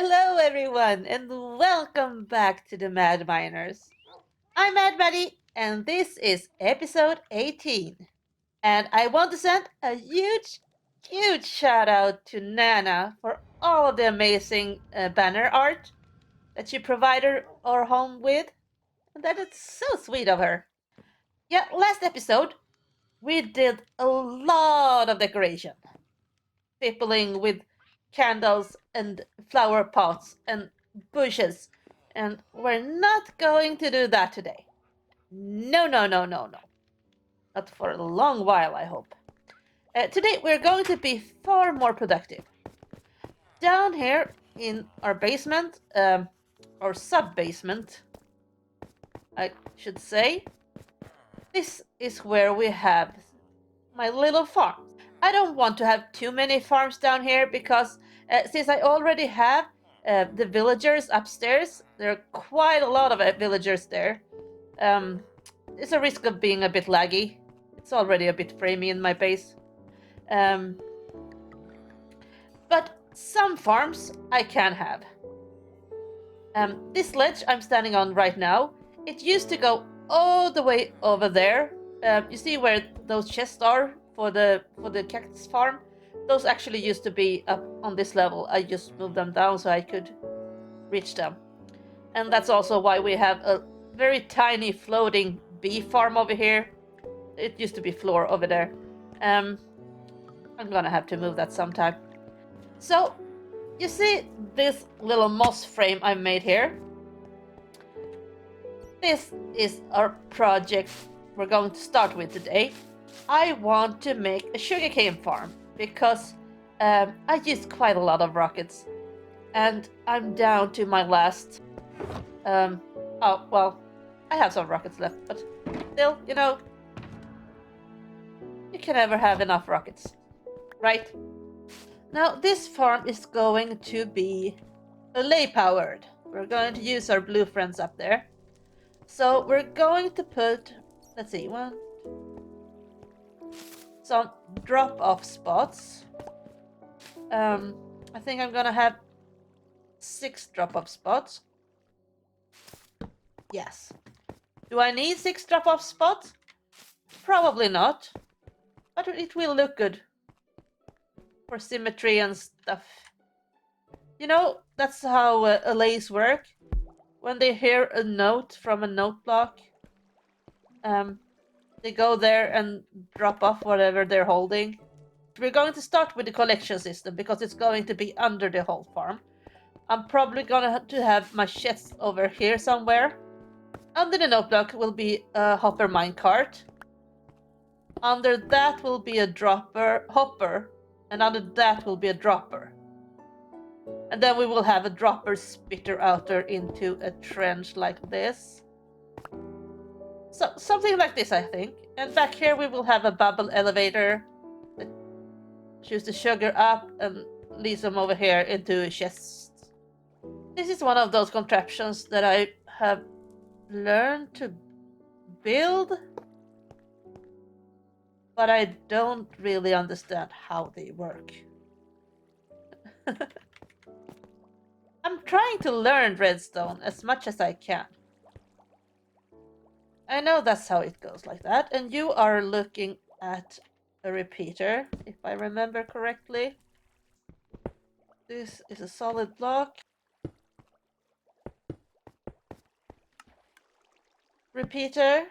Hello, everyone, and welcome back to the MadMiners. I'm Mad Maddie, and this is episode 18. And I want to send a huge shout out to Nana for all of the amazing banner art that she provided our home with. And that is so sweet of her. Yeah, last episode, we did a lot of decoration, peopling with candles and flower pots and bushes. And we're not going to do that today. No. Not for a long while, I hope. Today we're going to be far more productive. Down here in our basement, or sub basement, I should say, this is where we have my little farm. I don't want to have too many farms down here because since I already have the villagers upstairs, there are quite a lot of villagers there. It's a risk of being a bit laggy. It's already a bit framey in my base. But some farms I can have. This ledge I'm standing on right now, it used to go all the way over there. You see where those chests are for the Cactus Farm? Those actually used to be up on this level. I just moved them down so I could reach them. And that's also why we have a very tiny floating bee farm over here. It used to be floor over there. I'm gonna have to move that sometime. So, you see this little moss frame I made here? This is our project we're going to start with today. I want to make a sugarcane farm because I used quite a lot of rockets and I'm down to my last. Oh, well, I have some rockets left, but still, you can never have enough rockets, right? Now, this farm is going to be allay powered. We're going to use our blue friends up there. So we're going to put, let's see, some drop-off spots. I think I'm gonna have 6 drop-off spots. Yes. Do I need 6 drop-off spots? Probably not. But it will look good for symmetry and stuff. You know, that's how allays work. When they hear a note from a note block, they go there and drop off whatever they're holding. We're going to start with the collection system because it's going to be under the whole farm. I'm probably gonna to have my chests over here somewhere. Under the note block will be a hopper minecart. Under that will be a hopper, and under that will be a dropper. And then we will have a dropper spitter outer into a trench like this. So something like this, I think. And back here we will have a bubble elevator that shoots the sugar up and leads them over here into a chest. This is one of those contraptions that I have learned to build, but I don't really understand how they work. I'm trying to learn redstone as much as I can. I know that's how it goes like that, and you are looking at a repeater, if I remember correctly. This is a solid block. Repeater.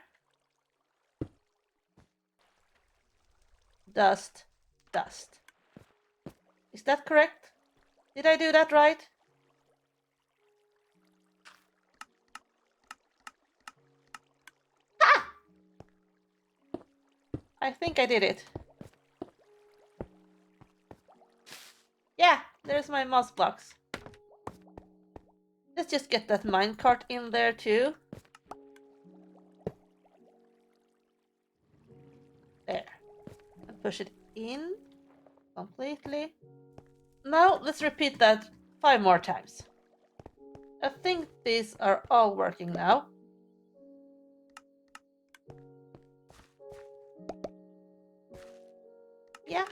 Dust. Dust. Is that correct? Did I do that right? Ah! I think I did it. Yeah, there's my moss blocks. Let's just get that minecart in there too. There. And push it in completely. Now let's repeat that 5 more times. I think these are all working now. Yeah,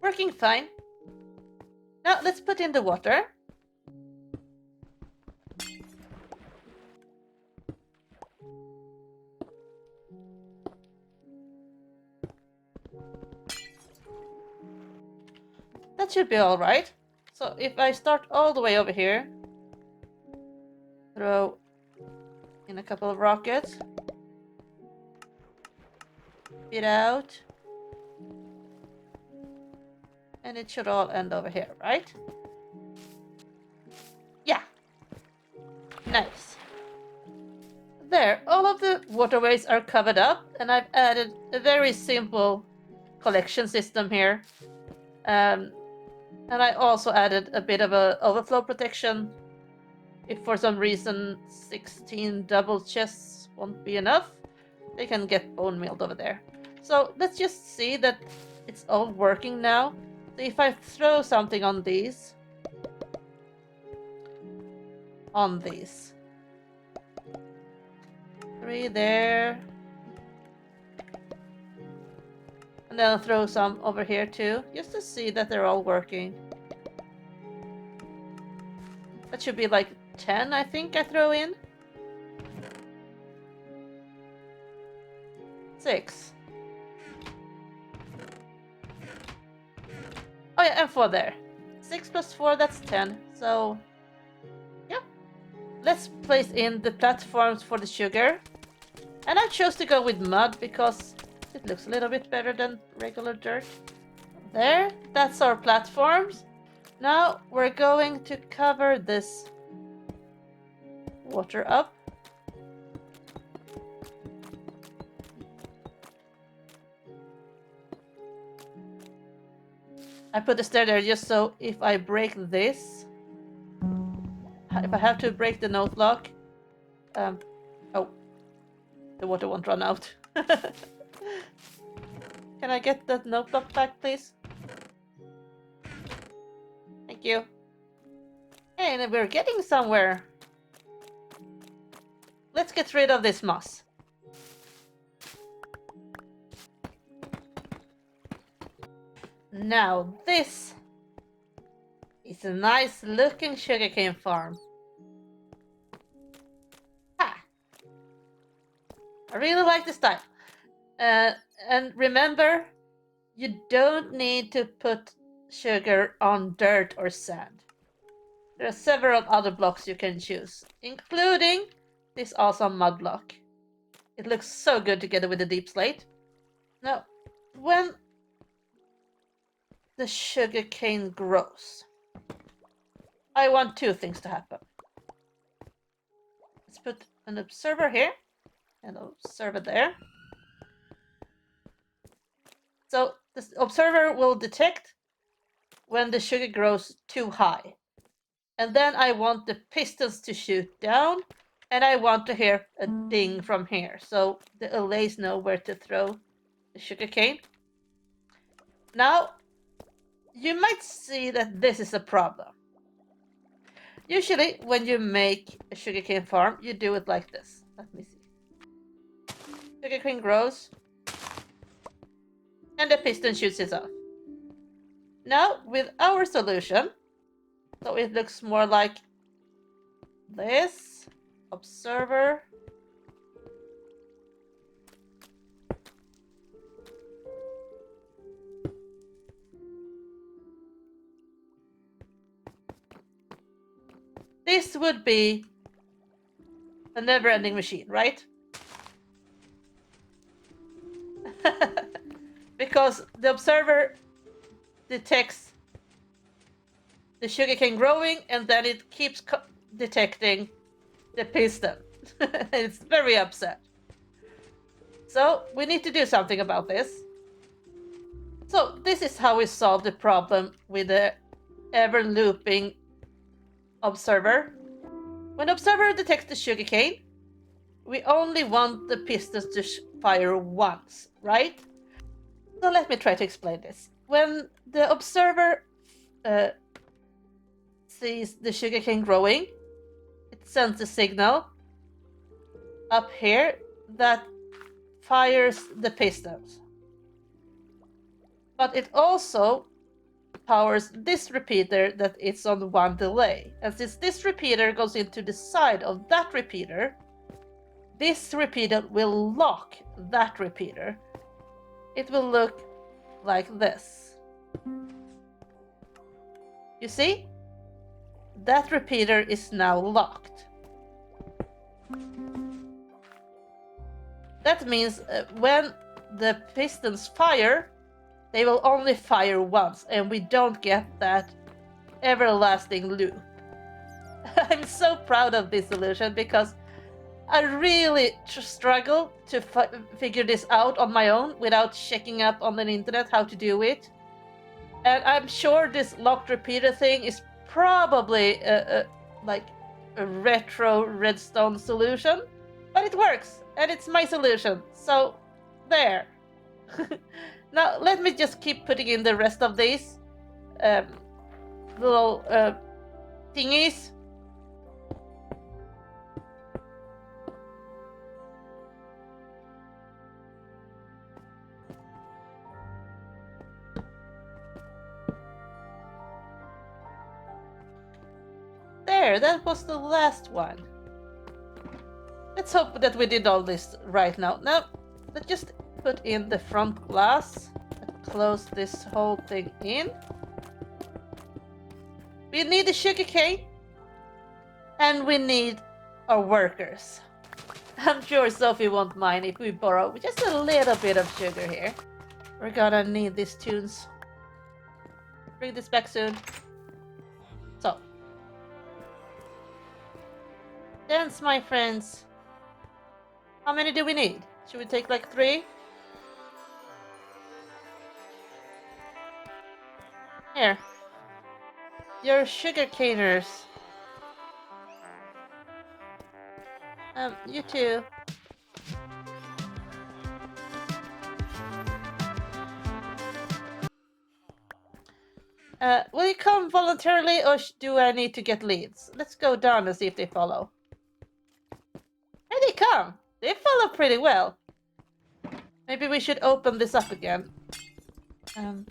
working fine. Now let's put in the water. That should be alright. So if I start all the way over here, throw in a couple of rockets, spit out, and it should all end over here, right? Yeah. Nice. There, all of the waterways are covered up, and I've added a very simple collection system here. And I also added a bit of a overflow protection. If for some reason 16 double chests won't be enough, they can get bone mealed over there. So let's just see that it's all working now. So if I throw something on these, three there, and then I'll throw some over here too, just to see that they're all working. That should be like 10, I think I throw in. 6. Oh yeah, and 4 there. 6 plus 4, that's 10. So, yeah. Let's place in the platforms for the sugar. And I chose to go with mud because it looks a little bit better than regular dirt. There, that's our platforms. Now we're going to cover this water up. I put the stair there just so if I break this, if I have to break the note lock, oh, the water won't run out. Can I get that note lock back, please? Thank you. Hey, and we're getting somewhere. Let's get rid of this moss. Now this is a nice looking sugarcane farm. Ha! I really like the style. And remember, you don't need to put sugar on dirt or sand. There are several other blocks you can choose, including this awesome mud block. It looks so good together with the deep slate. Now, when the sugarcane grows, I want 2 things to happen. Let's put an observer here and an observer there. So this observer will detect when the sugar grows too high. And then I want the pistons to shoot down, and I want to hear a ding from here, so the allays know where to throw the sugarcane. Now, you might see that this is a problem. Usually, when you make a sugarcane farm, you do it like this. Let me see. Sugarcane grows, and the piston shoots it off. Now, with our solution, so it looks more like this. Observer. This would be a never-ending machine, right? Because the observer detects the sugarcane growing, and then it keeps detecting the piston. It's very upset. So we need to do something about this. So this is how we solve the problem with the ever-looping observer. When observer detects the sugarcane, we only want the pistons to fire once, right? So let me try to explain this. When the observer sees the sugarcane growing, it sends a signal up here that fires the pistons. But it also powers this repeater that it's on 1 delay. And since this repeater goes into the side of that repeater, this repeater will lock that repeater. It will look like this. You see? That repeater is now locked. That means when the pistons fire, they will only fire once, and we don't get that everlasting loop. I'm so proud of this solution because I really struggle to figure this out on my own without checking up on the internet how to do it. And I'm sure this locked repeater thing is probably like a retro redstone solution, but it works, and it's my solution, so there. Now let me just keep putting in the rest of these little thingies. There, that was the last one. Let's hope that we did all this right now. Now, let's just put in the front glass and close this whole thing in. We need the sugarcane, and we need our workers. I'm sure Sophie won't mind if we borrow just a little bit of sugar here. We're gonna need these tunes. Bring this back soon. So. Dance, my friends. How many do we need? Should we take like 3? Here. You're sugar caners. You too. Will you come voluntarily, or do I need to get leads? Let's go down and see if they follow. Here they come! They follow pretty well. Maybe we should open this up again. And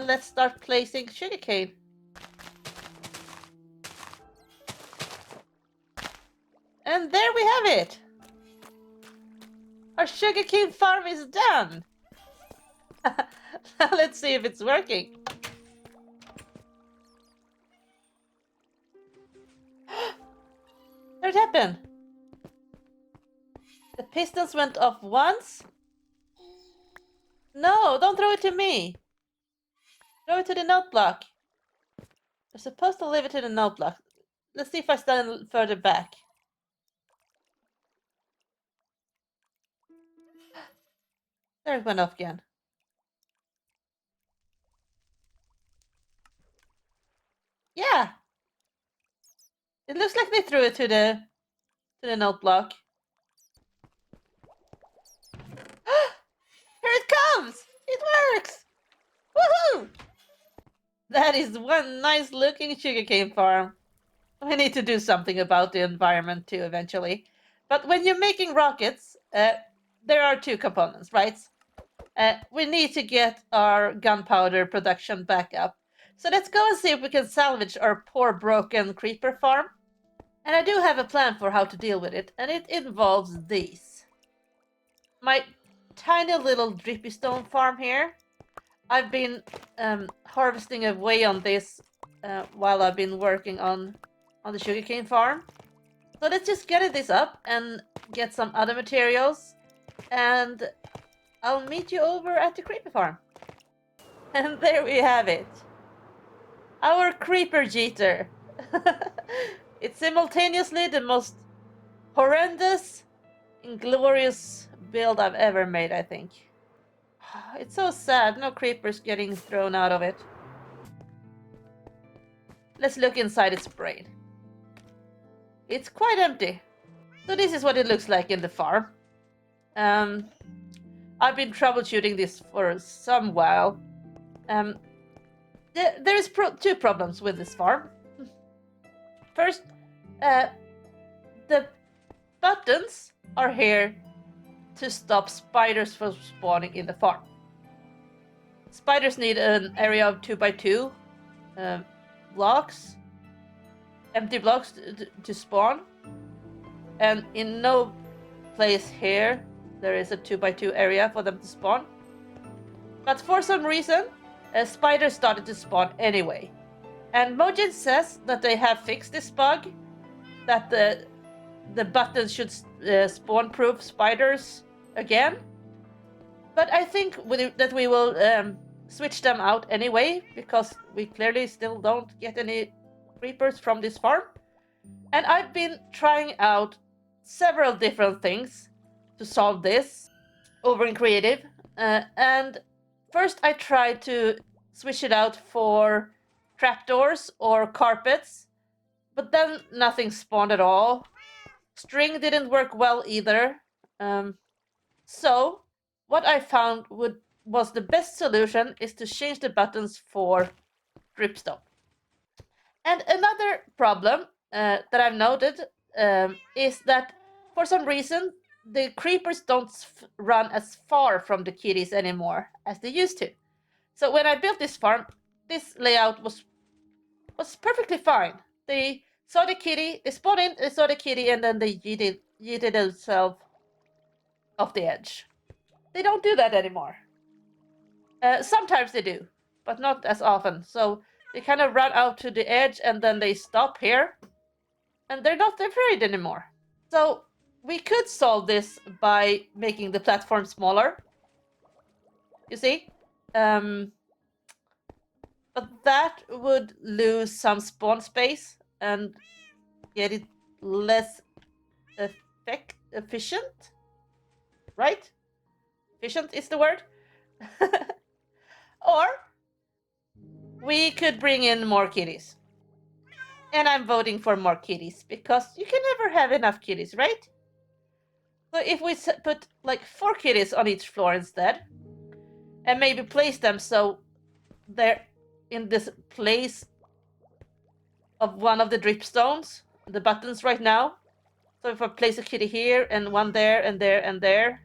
let's start placing sugarcane. And there we have it! Our sugarcane farm is done! Now let's see if it's working. What happened? The pistons went off once? No, don't throw it to me. Throw it to the note block. You're supposed to leave it to the note block. Let's see if I stand further back. There it went off again. Yeah. It looks like they threw it to the note block. Here it comes! It works! Woohoo! That is one nice looking sugarcane farm. We need to do something about the environment too eventually. But when you're making rockets, there are 2 components, right? We need to get our gunpowder production back up. So let's go and see if we can salvage our poor broken creeper farm. And I do have a plan for how to deal with it, and it involves these. My tiny little drippy stone farm here. I've been harvesting away on this while I've been working on the sugarcane farm. So let's just get this up and get some other materials, and I'll meet you over at the creeper farm. And there we have it. Our creeper yeeter. It's simultaneously the most horrendous, inglorious build I've ever made, I think. It's so sad, no creepers getting thrown out of it. Let's look inside its brain. It's quite empty. So this is what it looks like in the farm. I've been troubleshooting this for some while. There's 2 problems with this farm. First, the buttons are here to stop spiders from spawning in the farm. Spiders need an area of 2x2 blocks, empty blocks to spawn, and in no place here there is a 2x2 area for them to spawn. But for some reason, spiders started to spawn anyway. And Mojin says that they have fixed this bug, that the buttons should spawn-proof spiders again. But I think that we will switch them out anyway, because we clearly still don't get any creepers from this farm. And I've been trying out several different things to solve this over in creative. And first I tried to switch it out for trapdoors or carpets, but then nothing spawned at all. String didn't work well either. So what I found was the best solution is to change the buttons for dripstone. And another problem that I've noted is that for some reason the creepers don't run as far from the kitties anymore as they used to. So when I built this farm, this layout was perfectly fine. They saw the kitty, they spawned in, they saw the kitty, and then they yeeted themselves off the edge. They don't do that anymore. Sometimes they do, but not as often. So they kind of run out to the edge and then they stop here. And they're not afraid anymore. So we could solve this by making the platform smaller. You see? But that would lose some spawn space and get it less efficient. Right? Efficient is the word. Or we could bring in more kitties. And I'm voting for more kitties, because you can never have enough kitties, right? So if we put like 4 kitties on each floor instead, and maybe place them so they're in this place of one of the dripstones, the buttons right now. So if I place a kitty here, and one there, and there, and there,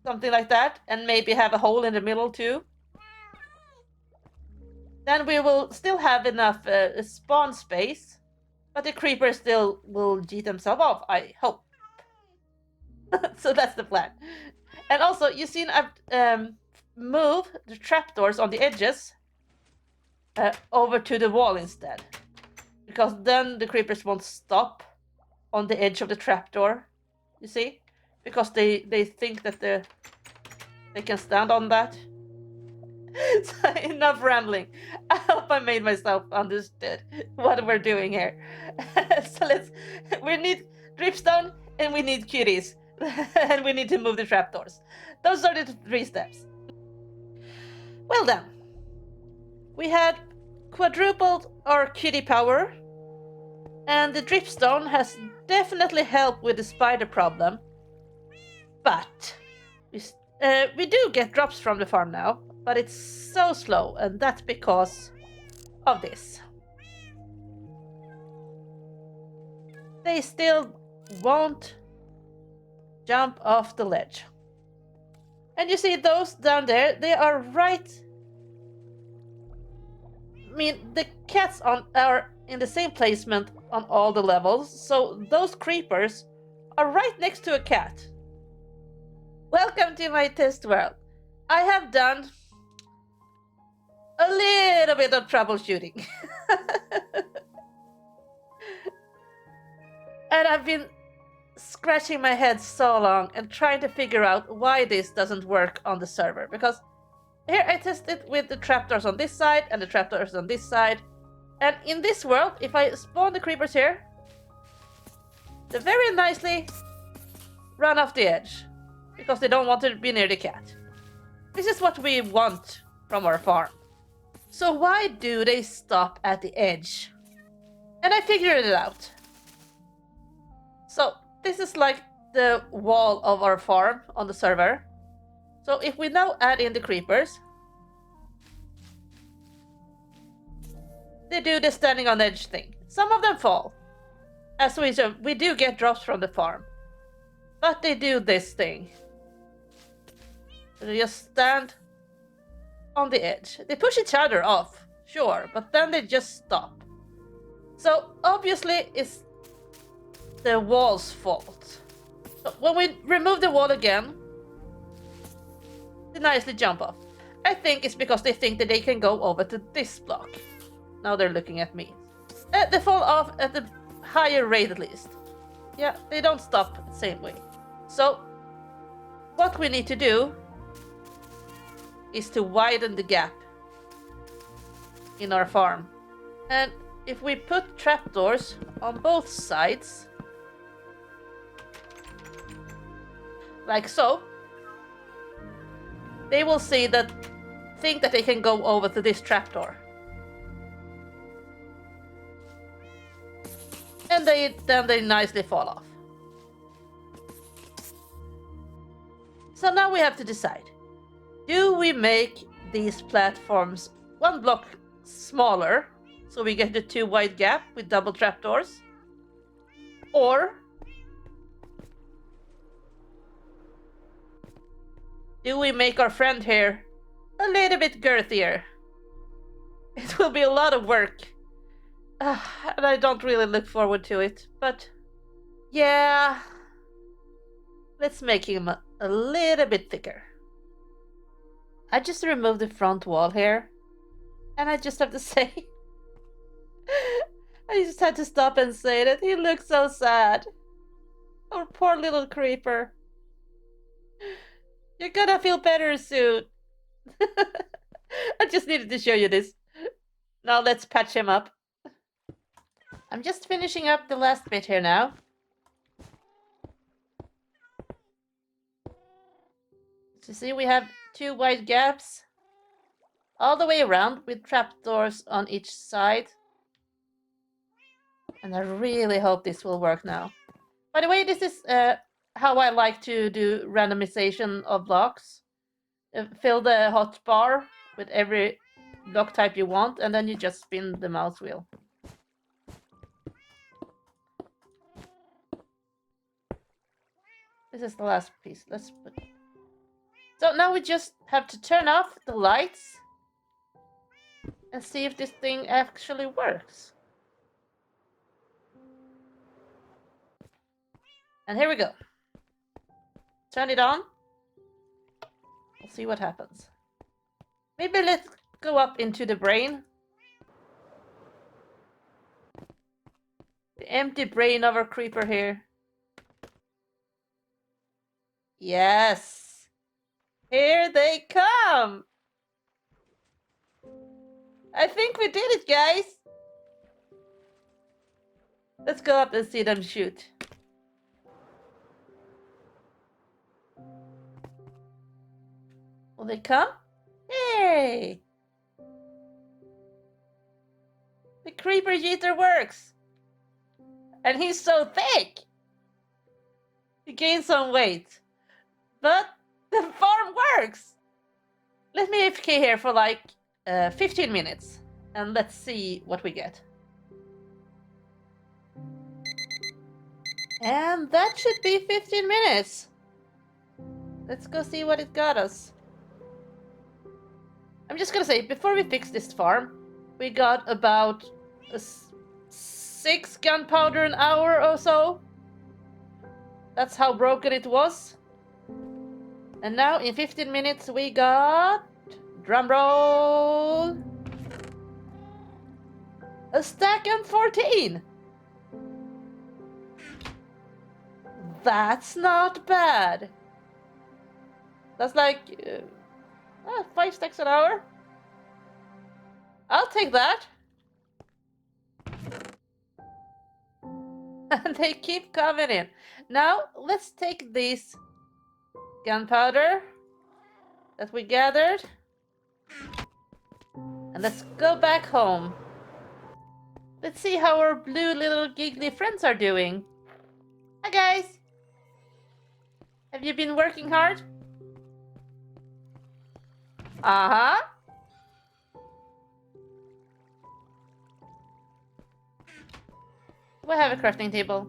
something like that, and maybe have a hole in the middle too, then we will still have enough spawn space, but the creepers still will yeet themselves off, I hope. So that's the plan. And also, you've seen I've moved the trapdoors on the edges over to the wall instead, because then the creepers won't stop on the edge of the trapdoor, you see? Because they think that they can stand on that. So enough rambling. I hope I made myself understood what we're doing here. So we need dripstone and we need cuties. And we need to move the trapdoors. Those are the 3 steps. Well then, we had quadrupled our kitty power, and the dripstone has definitely helped with the spider problem. But we do get drops from the farm now, but it's so slow, and that's because of this. They still won't jump off the ledge. And you see those down there, they are right... I mean, the cats are in the same placement on all the levels, so those creepers are right next to a cat. Welcome to my test world. I have done a little bit of troubleshooting. And I've been scratching my head so long and trying to figure out why this doesn't work on the server. Because here I tested with the trapdoors on this side and the trapdoors on this side. And in this world, if I spawn the creepers here, they very nicely run off the edge, because they don't want to be near the cat. This is what we want from our farm. So why do they stop at the edge? And I figured it out. So this is like the wall of our farm on the server. So if we now add in the creepers, they do the standing on edge thing. Some of them fall. As we do get drops from the farm. But they do this thing. They just stand on the edge. They push each other off, sure, but then they just stop. So obviously it's the wall's fault. So when we remove the wall again, They nicely jump off. I think it's because they think that they can go over to this block. Now they're looking at me. They fall off at a higher rate at least. Yeah, they don't stop the same way. So, what we need to do is to widen the gap in our farm. And if we put trapdoors on both sides, like so, they will think that they can go over to this trapdoor. And then they nicely fall off. So now we have to decide. Do we make these platforms one block smaller, so we get the 2 wide gap with double trapdoors? Or do we make our friend here a little bit girthier? It will be a lot of work. And I don't really look forward to it, but yeah, let's make him a little bit thicker. I just removed the front wall here, and I just have to say, I just had to stop and say that he looks so sad. Oh, poor little creeper. You're gonna feel better soon. I just needed to show you this. Now let's patch him up. I'm just finishing up the last bit here now. So see, we have 2 wide gaps all the way around with trapdoors on each side. And I really hope this will work now. By the way, this is how I like to do randomization of blocks. Fill the hotbar with every block type you want, and then you just spin the mouse wheel. This is the last piece. Let's put. So now we just have to turn off the lights and see if this thing actually works. And here we go. Turn it on. We'll see what happens. Maybe let's go up into the brain. The empty brain of our creeper here. Yes! Here they come! I think we did it, guys! Let's go up and see them shoot. Will they come? Hey! The creeper yeeter works! And he's so thick! He gained some weight. But the farm works! Let me AFK here for like 15 minutes. And let's see what we get. And that should be 15 minutes. Let's go see what it got us. I'm just gonna say, before we fix this farm, we got about 6 gunpowder an hour or so. That's how broken it was. And now in 15 minutes we got, drumroll, a stack and 14. That's not bad. That's like 5 stacks an hour. I'll take that. And they keep coming in. Now let's take these gunpowder that we gathered and let's go back home. Let's see how our blue little giggly friends are doing. Hi guys! Have you been working hard? Uh-huh. Do I have a crafting table?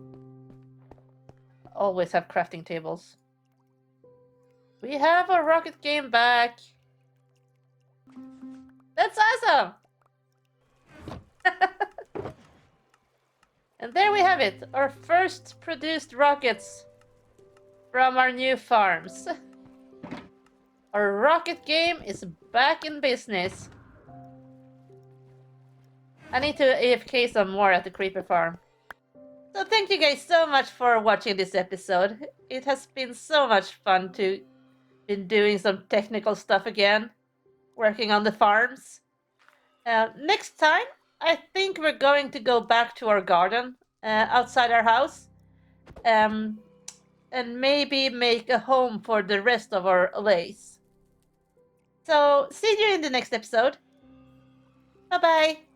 Always have crafting tables. We have a rocket game back. That's awesome! And there we have it, our first produced rockets from our new farms. Our rocket game is back in business. I need to AFK some more at the creeper farm. So thank you guys so much for watching this episode. It has been so much fun to been doing some technical stuff again, working on the farms. Next time, I think we're going to go back to our garden outside our house, and maybe make a home for the rest of our allays. So see you in the next episode. Bye bye.